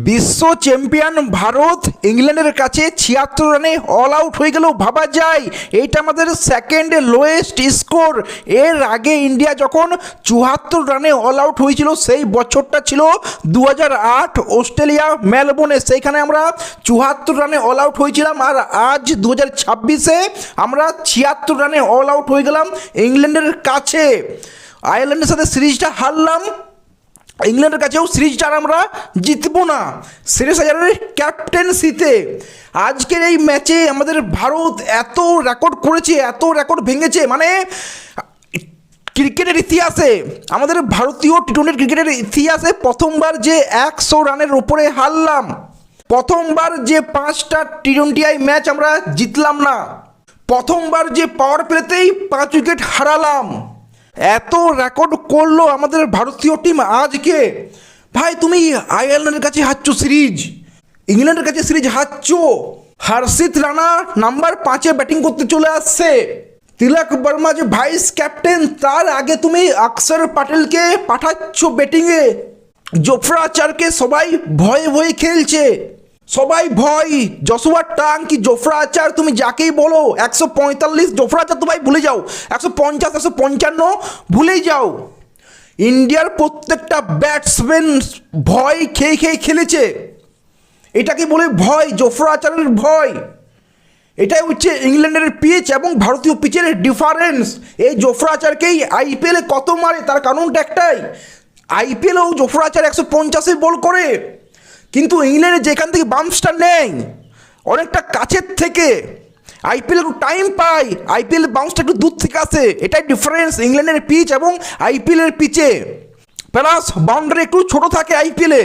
বিশ্ব চ্যাম্পিয়ন ভারত ইংল্যান্ডের কাছে ৭৬ রানে অল আউট হয়ে গেলেও ভাবা যায় এইটা আমাদের সেকেন্ড লোয়েস্ট স্কোর। এর আগে ইন্ডিয়া যখন ৭৪ রানে অল আউট হয়েছিল সেই বছরটা ছিল ২০০৮ অস্ট্রেলিয়া মেলবোর্নে, সেইখানে আমরা ৭৪ রানে অল আউট হয়েছিলাম। আর আজ ২০২৬-এ আমরা ৭৬ রানে অল আউট হয়ে গেলাম ইংল্যান্ডের কাছে। আয়ারল্যান্ডের সাথে সিরিজটা হারলাম, ইংল্যান্ডের কাছেও সিরিজটা আমরা জিতবো না। শ্রেয়স আইয়ারের ক্যাপ্টেন্সিতে আজকের এই ম্যাচে আমাদের ভারত এত রেকর্ড করেছে, এত রেকর্ড ভেঙেছে, মানে ক্রিকেটের ইতিহাসে, আমাদের ভারতীয় টি-20 ক্রিকেটের ইতিহাসে প্রথমবার যে ১০০ রানের ওপরে হারলাম, প্রথমবার যে ৫টা টি-20 ম্যাচ আমরা জিতলাম না, প্রথমবার যে পাওয়ার প্লেতেই ৫ উইকেট হারালাম। এত রেকর্ড করলো আমাদের ভারতীয় টিম আজকে। ভাই তুমি আয়ারল্যান্ডের কাছে হারছো সিরিজ, ইংল্যান্ডের কাছে সিরিজ হারছো, হর্ষিত রানা নাম্বার 5-এ ব্যাটিং করতে চলে আসছে, তিলক বর্মা যে ভাইস ক্যাপ্টেন তার আগে তুমি অক্ষর প্যাটেলকে পাঠাচ্ছ ব্যাটিংয়ে, জোফরা আর্চারকে সবাই ভয়ে ভয়ে খেলছে, সবাই ভয়, জশুয়া টাং কি জোফরা আর্চার তুমি যাকেই বলো, ১৪৫ জোফরা আর্চার তো ভাই ভুলে যাও, ১৫০ ১৫৫ ভুলেই যাও। ইন্ডিয়ার প্রত্যেকটা ব্যাটসম্যান ভয় খেয়ে খেয়ে খেলেছে, এটাকে বলে ভয়, জোফরা আর্চারের ভয়। এটাই হচ্ছে ইংল্যান্ডের পিচ এবং ভারতীয় পিচের ডিফারেন্স। এই জোফরা আর্চারকেই আইপিএলে কত মারে তার কারণটা একটাই, আইপিএলেও জোফরা আর্চার ১৫০ বল করে, কিন্তু ইংল্যান্ডে যেখান থেকে বাম্পসটা নেয় অনেকটা কাছের থেকে, আইপিএল একটু টাইম পায়, আইপিএল বাউন্সটা একটু দূর থেকে আসে, এটাই ডিফারেন্স ইংল্যান্ডের পিচ এবং আইপিএলের পিচে, প্লাস বাউন্ডারি একটু ছোট থাকে আইপিএলে,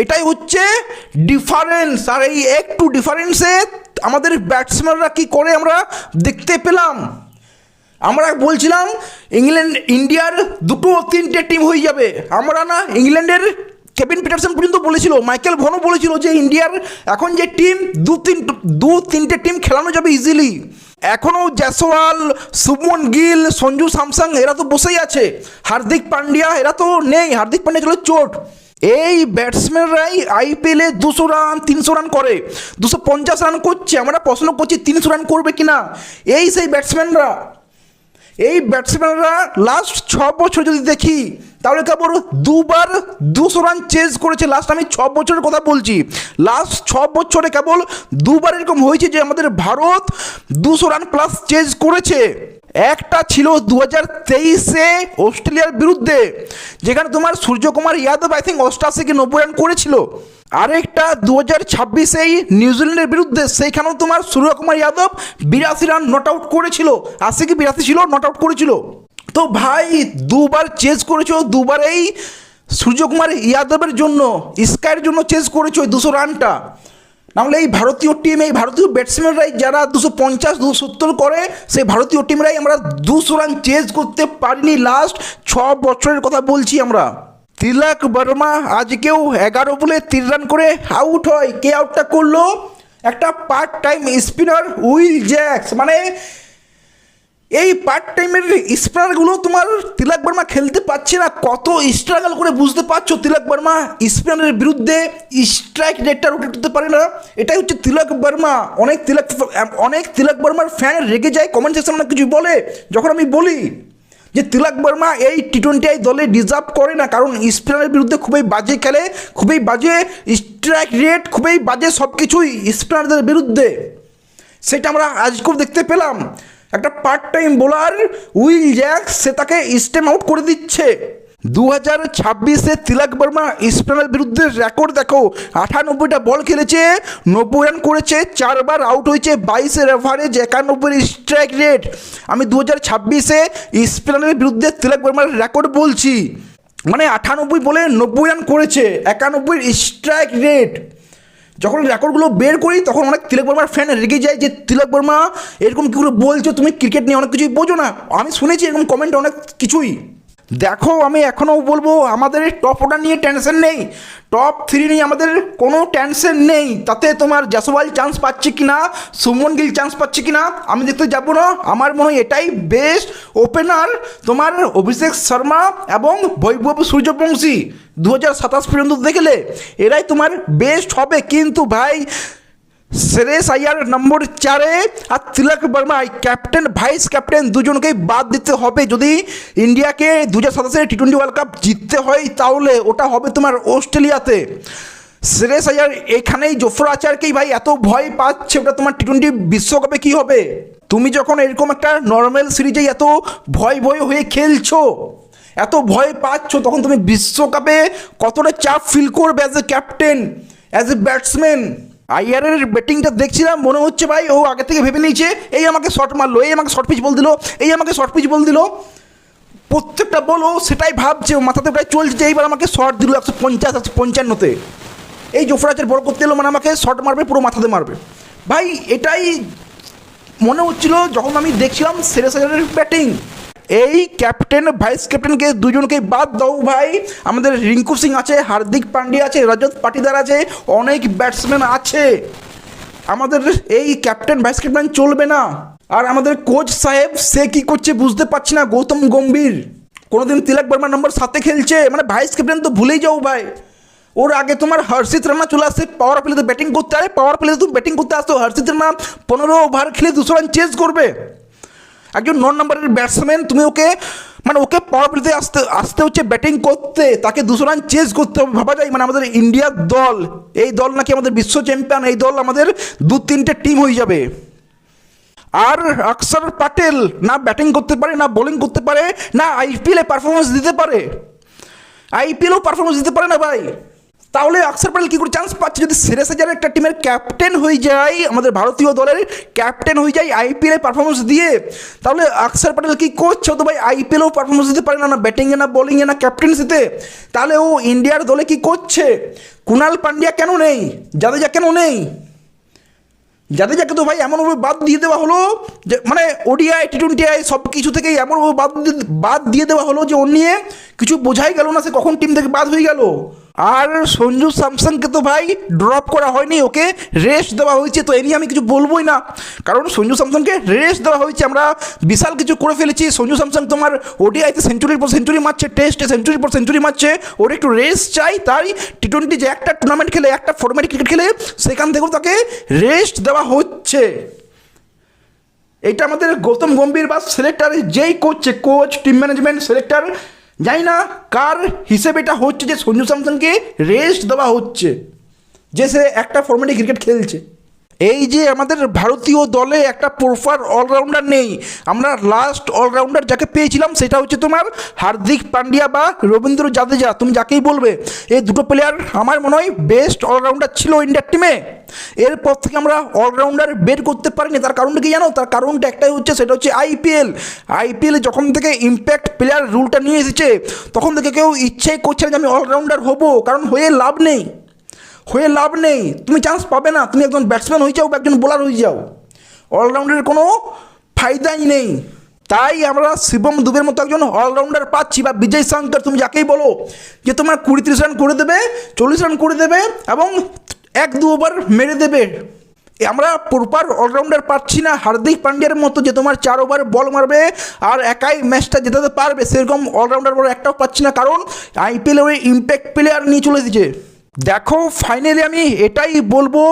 এটাই হচ্ছে ডিফারেন্স। আর এই একটু ডিফারেন্সে আমাদের ব্যাটসম্যানরা কী করে আমরা দেখতে পেলাম। আমরা বলছিলাম ইন্ডিয়ার ২-৩টে টিম হয়ে যাবে, আমরা না, ইংল্যান্ডের কেভিন পিটারসন পর্যন্ত বলেছিল, মাইকেল ভনও বলেছিল যে ইন্ডিয়ার এখন যে টিম ২-৩টে টিম খেলানো যাবে ইজিলি। এখনও জয়সওয়াল, শুভমন গিল, সঞ্জু স্যামসন এরা তো বসেই আছে, হার্দিক পান্ডিয়া এরা তো নেই, হার্দিক পান্ডিয়া চলে চোট। এই ব্যাটসম্যানরাই আইপিএলে ২০০ রান ৩০০ রান করে, ২৫০ রান করছে। আমরা প্রশ্ন করছি ৩০০ রান করবে কিনা। এই সেই ব্যাটসম্যানরা, এই ব্যাটসম্যানরা লাস্ট ৬ বছর যদি দেখি তাহলে কেবল দুবার ২০০ রান চেজ করেছে। লাস্ট আমি ৬ বছরের কথা বলছি, লাস্ট ৬ বছরে কেবল দুবার এরকম হয়েছে যে আমাদের ভারত ২০০ রান প্লাস চেজ করেছে। একটা ছিল ২০২৩-এ অস্ট্রেলিয়ার বিরুদ্ধে, যেখানে তোমার সূর্যকুমার যাদব আই থিঙ্ক ৮৮ কি ৯০ রান করেছিল। আরেকটা ২০২৬-এই নিউজিল্যান্ডের বিরুদ্ধে, সেইখানেও তোমার Suryakumar Yadav ৮২ run not out করেছিল, ৮০ কি ৮২ ছিল, নট আউট করেছিল। তো ভাই দুবার চেজ করেছো, দুবারেই সূর্যকুমার যাদবের জন্য, স্কাইয়ের জন্য চেজ করেছো ওই ২০০ রানটা। নাহলে এই ভারতীয় টিম, এই ভারতীয় ব্যাটসম্যানরাই যারা ২৫০ ২৭০ করে, সেই ভারতীয় টিমরাই আমরা ২০০ রান চেজ করতে পারিনি লাস্ট ৬ বছরের কথা বলছি আমরা। তিলক বর্মা আজকেও ১১ বলে ৩ রান করে আউট হয়। কে আউটটা করলো? একটা part time spinner Will Jacks. মানে এই পার্ট টাইমের স্পিনারগুলো তোমার তিলক বর্মা খেলতে পারছে না, কত স্ট্রাগল করে বুঝতে পারছো। তিলক বর্মা স্পিনারের বিরুদ্ধে স্ট্রাইক রেটটা রোটেট করতে পারে না, এটাই হচ্ছে তিলক বর্মা। অনেক তিলক বর্মার ফ্যান রেগে যায়, কমেন্ট সেকশনে অনেক কিছু বলে যখন আমি বলি যে তিলক বর্মা এই টি-20 দলে ডিজার্ভ করে না, কারণ স্পিনারের বিরুদ্ধে খুবই বাজে খেলে, খুবই বাজে স্ট্রাইক রেট, খুবই বাজে সব কিছুই স্পিনারদের বিরুদ্ধে। সেটা আমরা আজকেও দেখতে পেলাম। একটা part time bowler Will Jacks, সে তাকে স্টেম আউট করে দিচ্ছে। ২০২৬-এ তিলক বর্মা স্পিনারের বিরুদ্ধে রেকর্ড দেখো, ৯৮টা বল খেলেছে, ৯০ রান করেছে, 4বার আউট হয়েছে, ২২-এর এভারেজ, ৯১ স্ট্রাইক রেট। আমি ২০২৬-এ স্পিনারের বিরুদ্ধে তিলক বর্মার রেকর্ড বলছি, মানে ৯৮ বলে ৯০ রান করেছে, ৯১ স্ট্রাইক রেট। যখন রেকর্ডগুলো বের করি তখন অনেক তিলক বর্মার ফ্যান রেগে যায় যে তিলক বর্মা এরকম কী করে বলছো, তুমি ক্রিকেট নিয়ে অনেক কিছুই বোঝো না। আমি শুনেছি এরকম কমেন্ট অনেক কিছুই। দেখো আমি এখনও বলবো আমাদের টপ অর্ডার নিয়ে টেনশন নেই, টপ 3 নিয়ে আমাদের কোনো টেনশন নেই। তাতে তোমার জাসওয়াল চান্স পাচ্ছে কি না, সুমন গিল চান্স পাচ্ছে কি না আমি দেখতে যাবো না। আমার মনে হয় এটাই বেস্ট ওপেনার, তোমার অভিষেক শর্মা এবং বৈভব সূর্যবংশী 2027 পর্যন্ত দেখলে এরাই তোমার বেস্ট হবে। কিন্তু ভাই শ্রেয়স আইয়ার নম্বর 4-এ আর তিলক বর্মা ক্যাপ্টেন ভাইস ক্যাপ্টেন দুজনকেই বাদ দিতে হবে। যদি ইন্ডিয়াকে 2027 টি-20 ওয়ার্ল্ড কাপ জিততে হয় তাহলে ওটা হবে তোমার অস্ট্রেলিয়াতে। শ্রেয়স আইয়ার এখানেই জোফরা আচারকেই ভাই এত ভয় পাচ্ছে, ওটা তোমার টি-20 বিশ্বকাপে কি হবে? তুমি যখন এরকম একটা নর্মাল সিরিজে এত ভয় ভয় হয়ে খেলছো, এত ভয় পাচ্ছ, তখন তুমি বিশ্বকাপে কতটা চাপ ফিল করবে as a captain, as a batsman. আইয়ারের ব্যাটিংটা দেখছিলাম, মনে হচ্ছে ভাই ও আগে থেকে ভেবে নিয়েছে এই আমাকে শট মারলো, এই আমাকে শর্ট পিচ বল দিল, এই আমাকে শর্ট পিচ বল দিল। প্রত্যেকটা বল ও সেটাই ভাবছে, ও মাথাতে প্রায় চলছে যে এইবার আমাকে শর্ট দিল 150 155-তে। এই জোফরা আচার বল করতে এলো মানে আমাকে শর্ট মারবে, পুরো মাথাতে মারবে। ভাই এটাই মনে হচ্ছিল যখন আমি দেখছিলাম শ্রেয়স আইয়ারের ব্যাটিং। এই ক্যাপ্টেন ভাইস ক্যাপ্টেনকে দুজনকেই বাদ দাও ভাই, আমাদের রিঙ্কু সিং আছে, হার্দিক পান্ডিয়া আছে, রজত পাটিদার আছে, অনেক ব্যাটসম্যান আছে। আমাদের এই ক্যাপ্টেন ভাইস ক্যাপ্টেন চলবে না। আর আমাদের কোচ সাহেব সে কি করছে বুঝতে পারছি না। গৌতম গম্ভীর কোনোদিন তিলক বর্মা নম্বর 7-এ খেলছে, মানে ভাইস ক্যাপ্টেন তো ভুলেই যাও ভাই। ওর আগে তোমার হর্ষিত রানা চলে আসছে পাওয়ার প্লেতে ব্যাটিং করতে, আরে পাওয়ার প্লেতে তুমি ব্যাটিং করতে আসতো, হর্ষিত রানা 15 ওভার খেলে 200 রান চেজ করবে। একজন 9 নম্বরের ব্যাটসম্যান, তুমি ওকে মানে ওকে পাওয়ার প্লেতে আসতে হচ্ছে ব্যাটিং করতে, তাকে 200 রান চেজ করতে হবে। ভাবা যায় মানে আমাদের ইন্ডিয়ার দল, এই দল নাকি আমাদের বিশ্ব চ্যাম্পিয়ন, এই দল আমাদের 2-3টে টিম হয়ে যাবে। আর অক্ষর প্যাটেল না ব্যাটিং করতে পারে, না বোলিং করতে পারে, না আইপিএলে পারফরমেন্স দিতে পারে, আইপিএলও পারফরমেন্স দিতে পারে না ভাই। তাহলে অক্ষর প্যাটেল কী করে চান্স পাচ্ছে? যদি শ্রেয়স আইয়ার একটা টিমের ক্যাপ্টেন হয়ে যায়, আমাদের ভারতীয় দলের ক্যাপ্টেন হয়ে যায় আইপিএলে পারফরমেন্স দিয়ে, তাহলে অক্ষর প্যাটেল কী করছে? তো ভাই আইপিএলেও পারফরমেন্স দিতে পারে না, না ব্যাটিংয়ে, না বোলিংয়ে, না ক্যাপ্টেন্সিতে। তাহলে ও ইন্ডিয়ার দলে কী করছে? কুণাল পান্ডিয়া কেন নেই? জাদেজা কেন নেই? জাদেজাকে তো ভাই এমনভাবে বাদ দিয়ে দেওয়া হলো যে মানে ওডিআই টি-20 সব কিছু থেকেই এমনভাবে বাদ দিয়ে দেওয়া হলো যে ওর নিয়ে কিছু বোঝাই গেল না সে কখন টিম থেকে বাদ হয়ে গেল। আর সঞ্জু স্যামসনকে তো ভাই ড্রপ করা হয়নি, ওকে রেস্ট দেওয়া হয়েছে। তো এ নিয়ে আমি কিছু বলবোই না, কারণ সঞ্জু স্যামসনকে রেস্ট দেওয়া হয়েছে। আমরা বিশাল কিছু করে ফেলেছি। সঞ্জু স্যামসন তোমার ওডিআইতে সেঞ্চুরির পর সেঞ্চুরি মারছে, টেস্টে সেঞ্চুরির পর সেঞ্চুরি মারছে, ওর একটু রেস্ট চাই। তাই টি-20 যে একটা টুর্নামেন্ট খেলে, একটা ফরম্যাট ক্রিকেট খেলে, সেখান থেকেও তাকে রেস্ট দেওয়া হচ্ছে। এটা আমাদের গৌতম গম্ভীর বা সিলেক্টর যেই করছে, কোচ, টিম ম্যানেজমেন্ট, সিলেক্টর, জানি না কার হিসেবে এটা হচ্ছে যে সঞ্জু স্যামসনকে রেস্ট দেওয়া হচ্ছে যে সে একটা ফরম্যাটে ক্রিকেট খেলছে। এই যে আমাদের ভারতীয় দলে একটা প্রপার অলরাউন্ডার নেই। আমরা লাস্ট অলরাউন্ডার যাকে পেয়েছিলাম সেটা হচ্ছে তোমার হার্দিক পান্ডিয়া বা রবীন্দ্র জাদেজা, তুমি যাকেই বলবে। এই দুটো প্লেয়ার আমার মনে হয় বেস্ট অলরাউন্ডার ছিল ইন্ডিয়ার টিমে। এরপর থেকে আমরা অলরাউন্ডার বের করতে পারিনি। তার কারণটা কি জানো? তার কারণটা একটাই হচ্ছে, সেটা হচ্ছে আইপিএলে যখন থেকে ইম্প্যাক্ট প্লেয়ার রুলটা নিয়ে এসেছে তখন থেকে কেউ ইচ্ছাই করছে না যে আমি অলরাউন্ডার হব, কারণ হয়ে লাভ নেই, তুমি চান্স পাবে না। তুমি একজন ব্যাটসম্যান হয়ে যাও বা একজন বোলার হয়ে যাও, অলরাউন্ডারের কোনো ফায়দাই নেই। তাই আমরা শিবম দুবের মতো একজন অলরাউন্ডার পাচ্ছি, বা বিজয় শঙ্কর, তুমি যাকেই বলো, যে তোমার 20-30 রান করে দেবে, 40 রান করে দেবে এবং 1-2 ওভার মেরে দেবে। আমরা প্রপার অলরাউন্ডার পাচ্ছি না। হার্দিক পান্ডিয়ার মতো যে তোমার 4 ওভার বল মারবে আর একাই ম্যাচটা জেতাতে পারবে, সেরকম অলরাউন্ডার বড় একটাও পাচ্ছি না, কারণ আইপিএলে ওই ইম্প্যাক্ট প্লেয়ার নিয়ে চলে এসেছে। দেখো ফাইনালি আমি এটাই বলবো,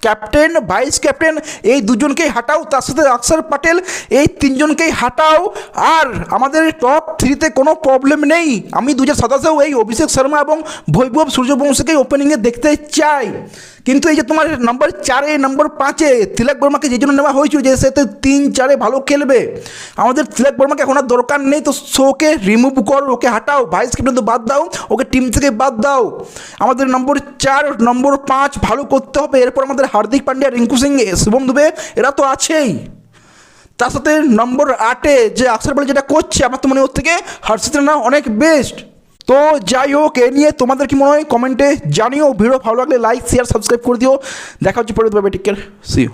ক্যাপ্টেন ভাইস ক্যাপ্টেন এই দুজনকেই হাঁটাও, তার সাথে অক্ষর প্যাটেল, এই 3জনকেই হাঁটাও। আর আমাদের টপ 3-তে কোনো প্রবলেম নেই। আমি 2027-এও এই অভিষেক শর্মা এবং বৈভব সূর্যবংশীকেই ওপেনিংয়ে দেখতে চাই। কিন্তু এই যে তোমার নম্বর 4-এ, নম্বর 5-এ তিলক বর্মাকে যে জন্য নেওয়া হয়েছিল যে সে 3-4-এ ভালো খেলবে, আমাদের তিলক বর্মাকে এখন আর দরকার নেই। তো ওকে রিমুভ করো, ওকে হাঁটাও, ভাইস ক্যাপ্টেন তো বাদ দাও, ওকে টিম থেকে বাদ দাও। আমাদের নম্বর 4, নম্বর 5 ভালো করতে হবে। এরপর আমাদের হার্দিক পান্ডিয়া, রিঙ্কু সিং, শুভম দুবে এরা তো আছেই। তার সাথে নম্বর 8-এ যে অক্ষর প্যাটেল যেটা করছে, আমার তো মনে ওর থেকে হর্ষিত রানা অনেক বেস্ট। তো যাই হোক, এ নিয়ে তোমাদের কি মনে হয় কমেন্টে জানিও। ভিডিও ভালো লাগলে লাইক, শেয়ার, সাবস্ক্রাইব করে দিও। দেখা হচ্ছে পরে, টেক কেয়ার, সি ইউ।